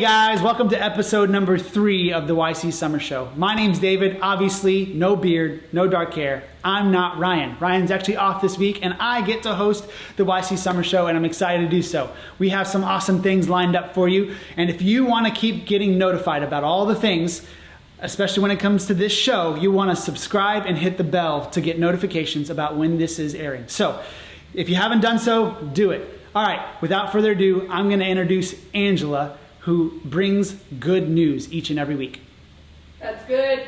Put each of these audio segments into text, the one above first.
guys, welcome to episode number 3 of the YC Summer Show. My name's David, obviously no beard, no dark hair. I'm not Ryan. Ryan's actually off this week and I get to host the YC Summer Show and I'm excited to do so. We have some awesome things lined up for you, and if you want to keep getting notified about all the things, especially when it comes to this show, you want to subscribe and hit the bell to get notifications about when this is airing. So if you haven't done so, do it. All right, without further ado, I'm going to introduce Angela, who brings good news each and every week. That's good.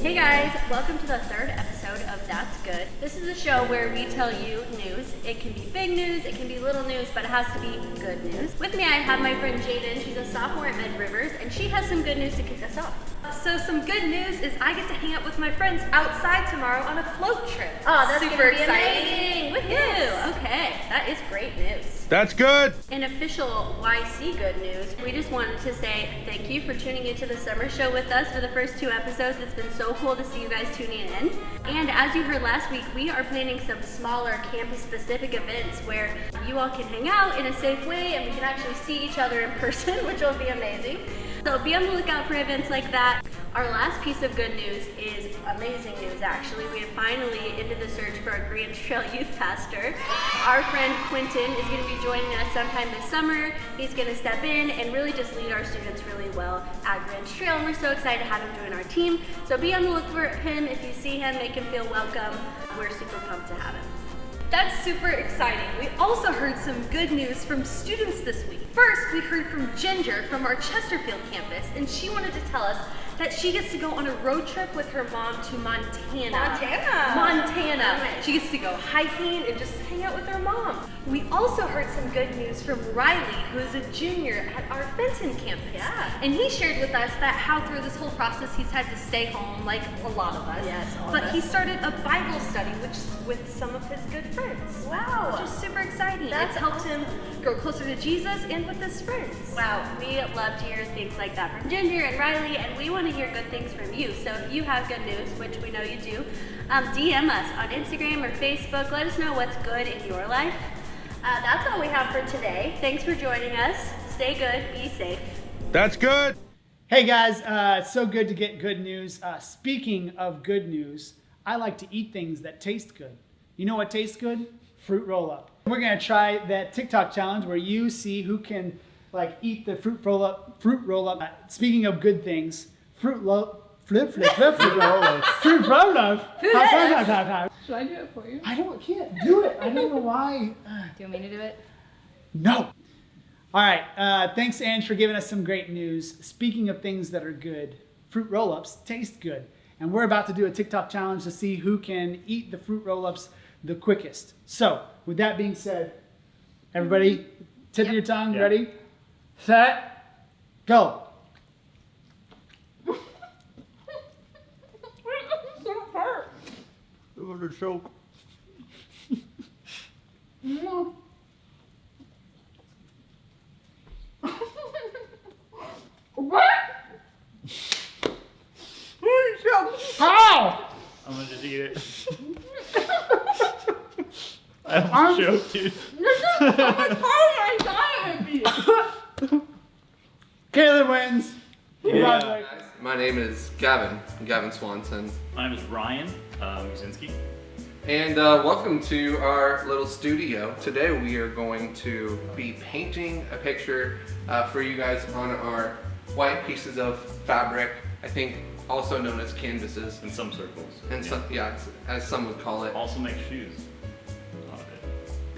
Hey guys, welcome to the 3rd episode of That's Good. This is a show where we tell you news. It can be big news, it can be little news, but it has to be good news. With me I have my friend Jaden. She's a sophomore at Med Rivers, and she has some good news to kick us off. So some good news is I get to hang out with my friends outside tomorrow on a float trip. Oh, that's super exciting. Woohoo! Yes. Okay, that is great news. That's good. In official YC good news, we just wanted to say thank you for tuning into the summer show with us for the first 2 episodes. It's been so cool to see you guys tuning in. And as you heard last week, we are planning some smaller campus-specific events where you all can hang out in a safe way and we can actually see each other in person, which will be amazing. So be on the lookout for events like that. Our last piece of good news is amazing news, actually. We have finally ended the search for a Grand Trail youth pastor. Our friend Quentin is going to be joining us sometime this summer. He's going to step in and really just lead our students really well at Grand Trail, and we're so excited to have him join our team. So be on the look for him. If you see him, make him feel welcome. We're super pumped to have him. That's super exciting. We also heard some good news from students this week. First, we heard from Ginger from our Chesterfield campus, and she wanted to tell us that she gets to go on a road trip with her mom to Montana. Montana. She gets to go hiking and just hang out with her mom. We also heard some good news from Riley, who is a junior at our Fenton campus. Yeah. And he shared with us that how through this whole process he's had to stay home, like a lot of us. Yes, all of us. But he started a Bible study with some of his good friends. Wow. Which is super exciting. It's helped him grow closer to Jesus and with his friends. Wow, we love to hear things like that from Ginger and Riley, and we want to hear good things from you. So if you have good news, which we know you do, DM us on Instagram or Facebook. Let us know what's good in your life. That's all we have for today. Thanks for joining us. Stay good, be safe. That's good. Hey guys, it's so good to get good news. Speaking of good news, I like to eat things that taste good. You know what tastes good? Fruit roll-up. We're gonna try that TikTok challenge where you see who can eat the fruit roll-up. Speaking of good things, fruit roll-up. Should I do it for you? Can't do it. I don't know why. Do you want me to do it? No. All right. Thanks, Ange, for giving us some great news. Speaking of things that are good, fruit roll-ups taste good. And we're about to do a TikTok challenge to see who can eat the fruit roll-ups the quickest. So, with that being said, everybody, tip of your tongue. Yep. Ready, set, go. It was a choke. No. What? How? I'm gonna just eat it. I'm choked, dude. Caleb wins. Yeah. My name is Gavin Swanson. My name is Ryan Musinski. And welcome to our little studio. Today we are going to be painting a picture for you guys on our white pieces of fabric, I think also known as canvases. In some circles. And some, as some would call it. Also make shoes. Not a bit.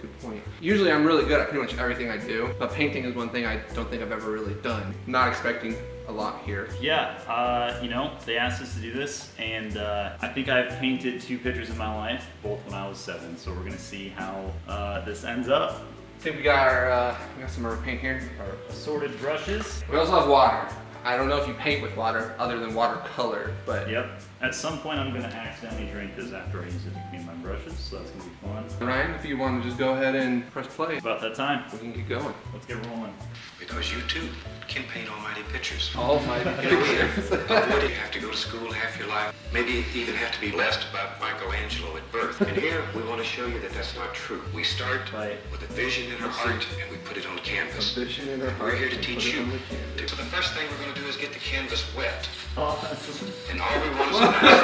Good point. Usually I'm really good at pretty much everything I do, but painting is one thing I don't think I've ever really done. Not expecting a lot here. Yeah, they asked us to do this, and I think I've painted 2 pictures in my life, both when I was 7, so we're gonna see how this ends up. I think we got some rubber paint here. Our assorted brushes. We also have water. I don't know if you paint with water other than watercolor, but Yep. At some point, I'm gonna accidentally drink this after I use it to clean my brushes, so that's gonna be fun. Ryan, if you want to just go ahead and press play, It's about that time. we can get going. Let's get rolling. Because you too can paint almighty pictures. All my pictures. Avoid it. You have to go to school half your life. Maybe even have to be blessed about Michelangelo at birth. And here we want to show you that that's not true. We start Right. with a vision in our heart and we put it on canvas. Vision in our We're heart. here to and teach put it you. on the canvas. So the first thing we're going to do is get the canvas wet. Oh, that's And all we want is a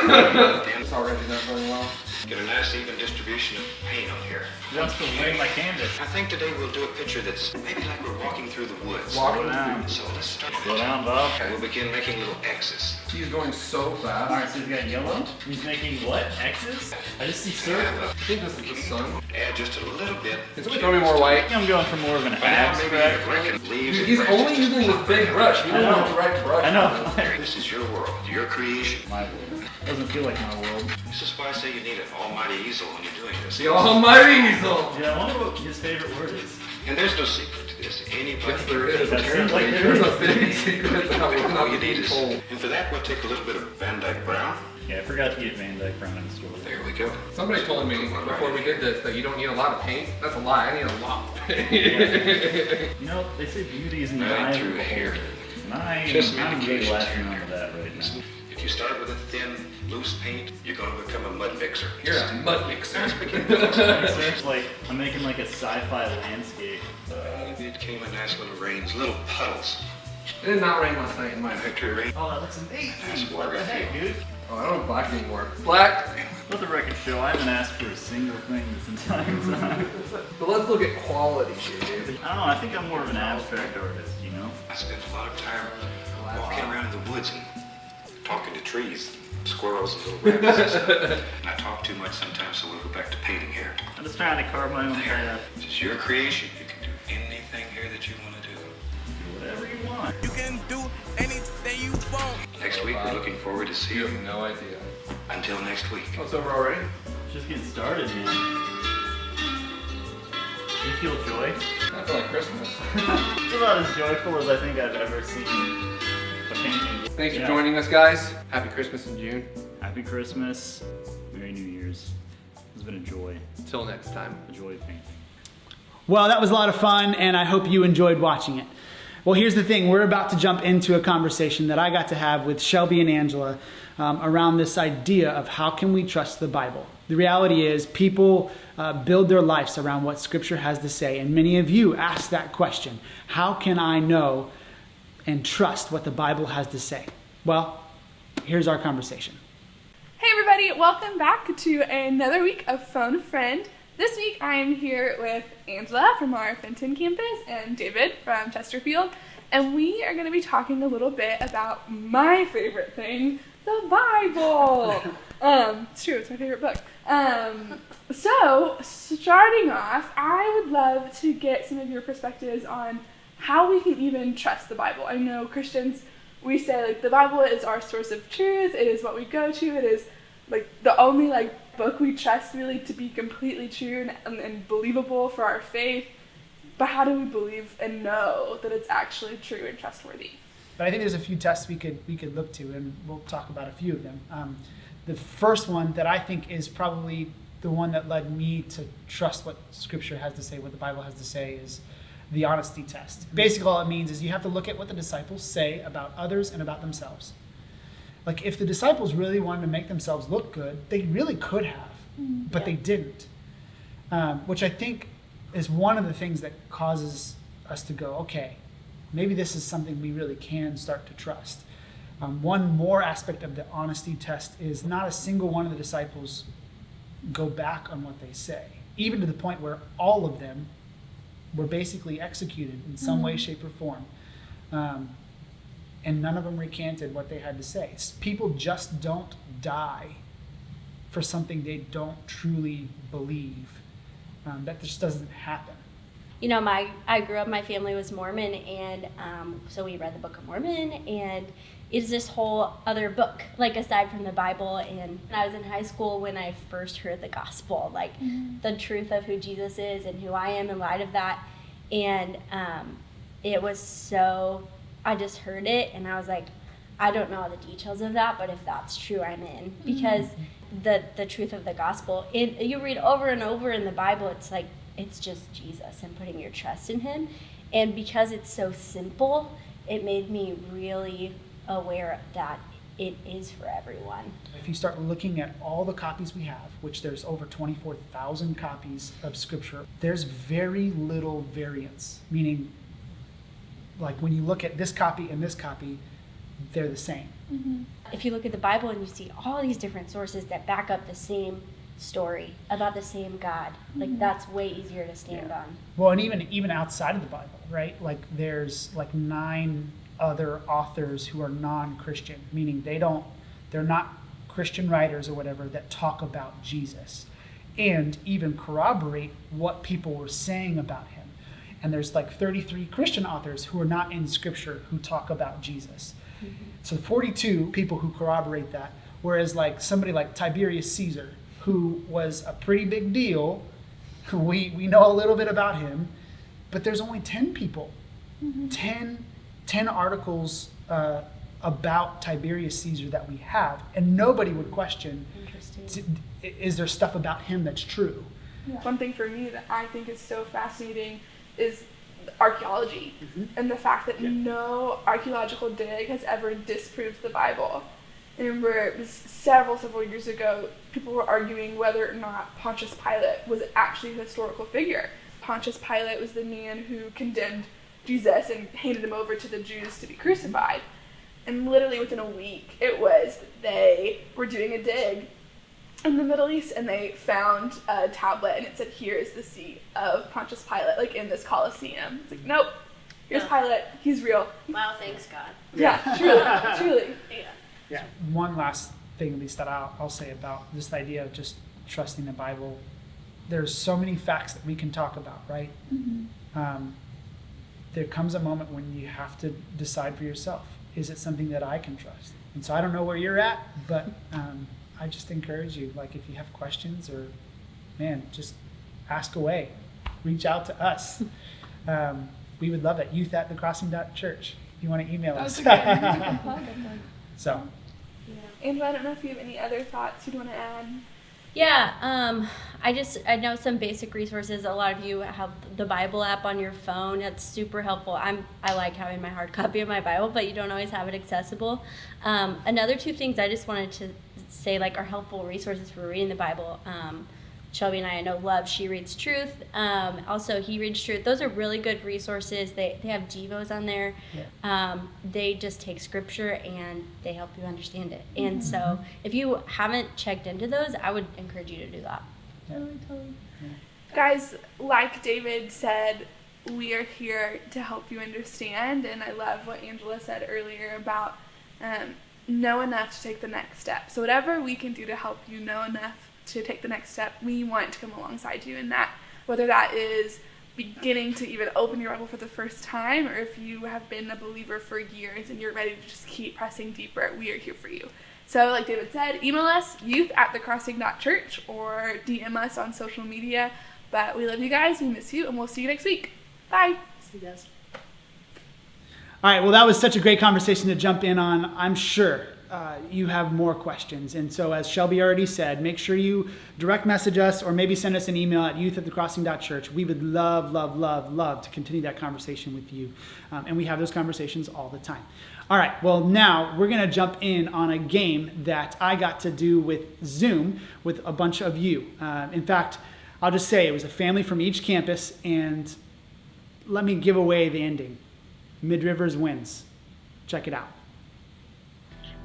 nice, It's already not going well. get a nice even distribution of paint on here. just to lay my canvas. I think today we'll do a picture that's maybe like we're walking through the woods. Slow down. So let's start. Slow down, Bob. We'll begin making little X's. He's going so fast. Alright, so he's got yellow. He's making what? X's? I just see circles. I think this is the sun. Add just a little bit. Can somebody throw me more white? I think I'm going for more of an But now maybe abstract. you reckon leaves and He's branches. only using this big brush. He doesn't I know. have the right brush. I know. This is your world, your creation. My world. Doesn't feel like my world. This is why I say you need an almighty easel when you're doing this. The almighty easel. Yeah, I wonder what his favorite word is. And there's no secret to this. Anybody Yes, there is. That seems like there There's is. a big secret that we're all not you need being is. told. And for that, we'll take a little bit of Van Dyke Brown. Yeah, I forgot to get Van Dyke Brown in the store. There we go. Somebody told me before we did this that you don't need a lot of paint. That's a lie. I need a lot of paint. You know, they say beauty is in the Right eye of through the here. beholder. And I'm Just some really indications latching here. onto that right now. If you start with a thin, loose paint, you're going to become a mud mixer. You're a mud mixer. It's like, I'm making like a sci-fi landscape. It came in nice little rains, little puddles. It did not rain last night in my Victory rain. Oh, that looks amazing. What the heck, dude? Oh, I don't have black anymore. Black. Let the record show, I haven't asked for a single thing this entire time. But let's look at quality here, dude. I don't know, I think I'm more of an abstract artist, you know? I spent a lot of time walking around in the woods and talking to trees, squirrels and little rabbits. And I talk too much sometimes, so we'll go back to painting here. I'm just trying to carve my own path. This is your creation. You can do anything here that you want to do. Do whatever you want. You can do anything you want. Next week, we're looking forward to see You you. have no idea. Until next week. Oh, it's over already? Just get started, man. You feel joy? I feel like Christmas. It's about as joyful as I think I've ever seen a painting. Thanks for Yeah. joining us, guys. Happy Christmas in June. Happy Christmas. Merry New Year's. It's been a joy. Until next time. A joy of painting. Well, that was a lot of fun, and I hope you enjoyed watching it. Well, here's the thing. We're about to jump into a conversation that I got to have with Shelby and Angela around this idea of how can we trust the Bible. The reality is people build their lives around what Scripture has to say, and many of you ask that question. How can I know and trust what the Bible has to say? Well, here's our conversation. Hey everybody, welcome back to another week of Phone a Friend. This week I am here with Angela from our Fenton campus and David from Chesterfield, and we are going to be talking a little bit about my favorite thing, the Bible. It's true, it's my favorite book. So, starting off, I would love to get some of your perspectives on how we can even trust the Bible. I know Christians, we say like the Bible is our source of truth, it is what we go to, it is like the only like book we trust really to be completely true and believable for our faith. But how do we believe and know that it's actually true and trustworthy? But I think there's a few tests we could look to, and we'll talk about a few of them. The first one that I think is probably the one that led me to trust what Scripture has to say, what the Bible has to say, is the honesty test. Basically, all it means is you have to look at what the disciples say about others and about themselves. Like, if the disciples really wanted to make themselves look good, they really could have, but they didn't. Which I think is one of the things that causes us to go, okay, maybe this is something we really can start to trust. One more aspect of the honesty test is not a single one of the disciples go back on what they say, even to the point where all of them were basically executed in some way, shape, or form. And none of them recanted what they had to say. People just don't die for something they don't truly believe. That just doesn't happen. You know, I grew up, my family was Mormon, and so we read the Book of Mormon, and it's this whole other book, like aside from the Bible. And I was in high school when I first heard the gospel, like the truth of who Jesus is and who I am in light of that. And it was so, I just heard it, and I was like, I don't know all the details of that, but if that's true, I'm in. Because the truth of the gospel, you read over and over in the Bible, it's like, it's just Jesus and putting your trust in him. And because it's so simple, it made me really aware that it is for everyone. If you start looking at all the copies we have, which there's over 24,000 copies of Scripture, there's very little variance. Meaning, like when you look at this copy and this copy, they're the same. If you look at the Bible and you see all these different sources that back up the same story about the same God, like that's way easier to stand on. Well, and even outside of the Bible, right? Like there's like 9 other authors who are non-Christian, meaning they're not Christian writers or whatever that talk about Jesus and even corroborate what people were saying about him. And there's like 33 Christian authors who are not in Scripture who talk about Jesus. So 42 people who corroborate that, whereas like somebody like Tiberius Caesar, who was a pretty big deal, we know a little bit about him, but there's only 10 people, 10 articles about Tiberius Caesar that we have, and nobody would question, is there stuff about him that's true? One thing for me that I think is so fascinating is archaeology and the fact that no archaeological dig has ever disproved the Bible. I remember it was several years ago, people were arguing whether or not Pontius Pilate was actually a historical figure. Pontius Pilate was the man who condemned Jesus and handed him over to the Jews to be crucified. And literally within a week, they were doing a dig in the Middle East, and they found a tablet, and it said, "Here is the seat of Pontius Pilate," like in this Colosseum. It's like, nope, here's Pilate, he's real. Wow, thanks God. Yeah, truly. Yeah. One last thing, at least, that I'll say about this idea of just trusting the Bible. There's so many facts that we can talk about, right? There comes a moment when you have to decide for yourself. Is it something that I can trust? And so I don't know where you're at, but I just encourage you, like if you have questions or, man, just ask away. Reach out to us. We would love it. youth@thecrossing.church if you want to email us. So. Angela, I don't know if you have any other thoughts you'd want to add. Yeah, I know some basic resources. A lot of you have the Bible app on your phone. It's super helpful. I like having my hard copy of my Bible, but you don't always have it accessible. Another 2 things I just wanted to say like are helpful resources for reading the Bible. Shelby and I know love She Reads Truth. Also, He Reads Truth. Those are really good resources. They have devos on there. They just take scripture and they help you understand it. And so if you haven't checked into those, I would encourage you to do that. Totally. Guys, like David said, we are here to help you understand, and I love what Angela said earlier about know enough to take the next step. So whatever we can do to help you know enough to take the next step, we want to come alongside you in that, whether that is beginning to even open your Bible for the first time, or if you have been a believer for years and you're ready to just keep pressing deeper, we are here for you. So like David said, email us, youth@thecrossing.church, or DM us on social media. But we love you guys, we miss you, and we'll see you next week. Bye. See you guys. All right, well, that was such a great conversation to jump in on. I'm sure you have more questions. And so as Shelby already said, make sure you direct message us or maybe send us an email at youth@thecrossing.church. We would love to continue that conversation with you. And we have those conversations all the time. All right, well, now we're going to jump in on a game that I got to do with Zoom with a bunch of you. In fact, I'll just say it was a family from each campus, and let me give away the ending. Mid-Rivers wins. Check it out.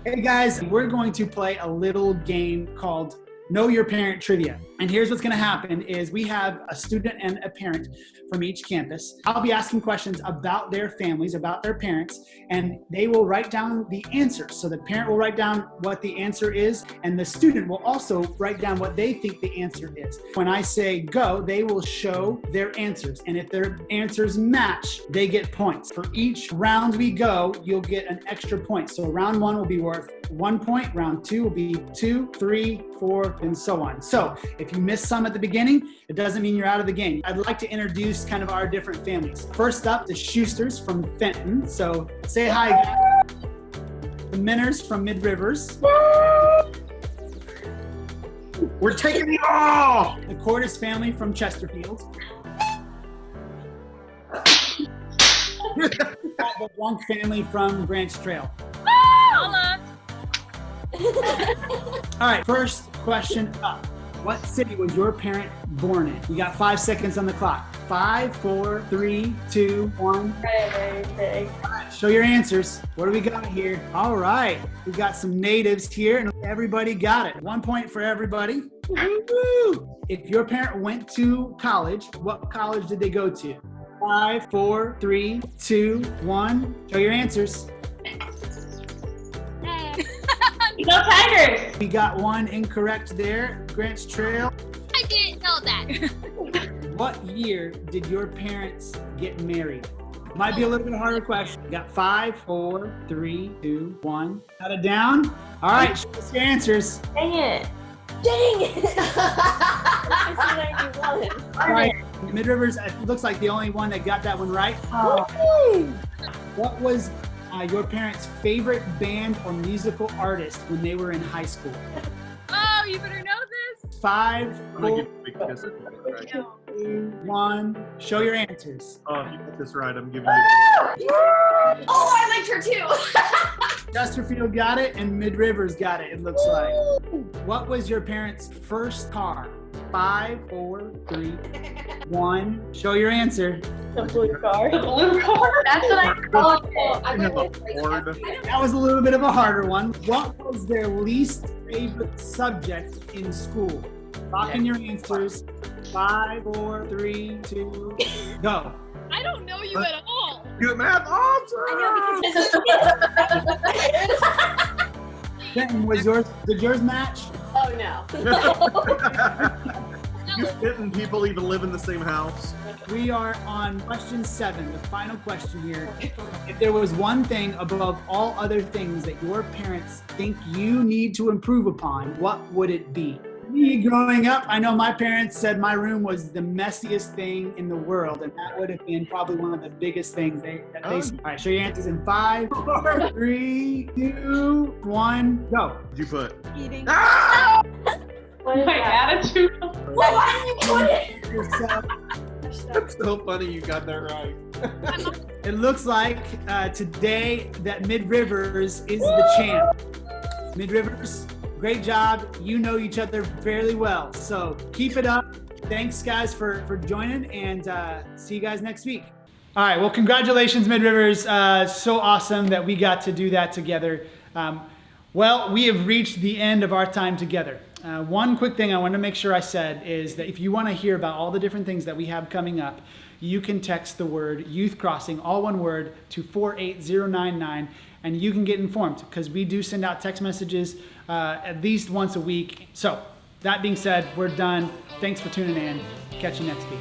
Hey guys, we're going to play a little game called Know Your Parent Trivia. And here's what's going to happen is we have a student and a parent from each campus. I'll be asking questions about their families, about their parents, and they will write down the answers. So the parent will write down what the answer is, and the student will also write down what they think the answer is. When I say go, they will show their answers. And if their answers match, they get points. For each round we go, you'll get an extra point. So round 1 will be worth 1 point, round 2 will be 2, 3, 4, and so on. So if you miss some at the beginning, it doesn't mean you're out of the game. I'd like to introduce kind of our different families. First up, the Schusters from Fenton. So say hi. The Minners from Mid Rivers. We're taking it all! The Cordes family from Chesterfield. The Blanc family from Grants Trail. All right, first question up. What city was your parent born in? You got 5 seconds on the clock. 5, 4, 3, 2, 1. All right, show your answers. What do we got here? All right, we got some natives here, and everybody got it. 1 point for everybody. Woo-hoo! If your parent went to college, what college did they go to? 5, 4, 3, 2, 1. Show your answers. Go Tigers! We got one incorrect there. Grants Trail. I didn't know that. What year did your parents get married? Might be a little bit harder question. You got 5, 4, 3, 2, 1. Got it down? All right, show us your answers. Dang it. All right, Mid Rivers, it looks like the only one that got that one right. What was your parents' favorite band or musical artist when they were in high school? Oh, you better know this. 5, I'm gonna 4, give this a right. 2, 1. Show your answers. Oh, if you get this right, I'm giving you. Oh, I liked her too. Chesterfield got it and Mid Rivers got it, it looks like. What was your parents' first car? 5, 4, 3, 1. Show your answer. The blue car. The blue car? That's what I call it. That was a little bit of a harder one. What was their least favorite subject in school? Lock in your answers. 5, 4, 3, 2, go. I don't know you at all. Good math, awesome! Kenton, did yours match? Oh no. You didn't people even live in the same house? We are on question 7, the final question here. If there was one thing above all other things that your parents think you need to improve upon, what would it be? Me growing up, I know my parents said my room was the messiest thing in the world, and that would have been probably one of the biggest things that they said. All right, show your answers in 5, 4, 3, 2, 1, go. What'd you put? Eating. Ah! My attitude. Why did you put it? Yourself. That's so funny you got that right. It looks like today that Mid Rivers is the champ. Mid Rivers, great job. You know each other fairly well, so keep it up. Thanks, guys, for joining, and see you guys next week. All right, well, congratulations, Mid Rivers. So awesome that we got to do that together. Well, we have reached the end of our time together. One quick thing I want to make sure I said is that if you want to hear about all the different things that we have coming up, you can text the word YouthCrossing, all one word, to 48099, and you can get informed because we do send out text messages at least once a week. So that being said, we're done. Thanks for tuning in. Catch you next week.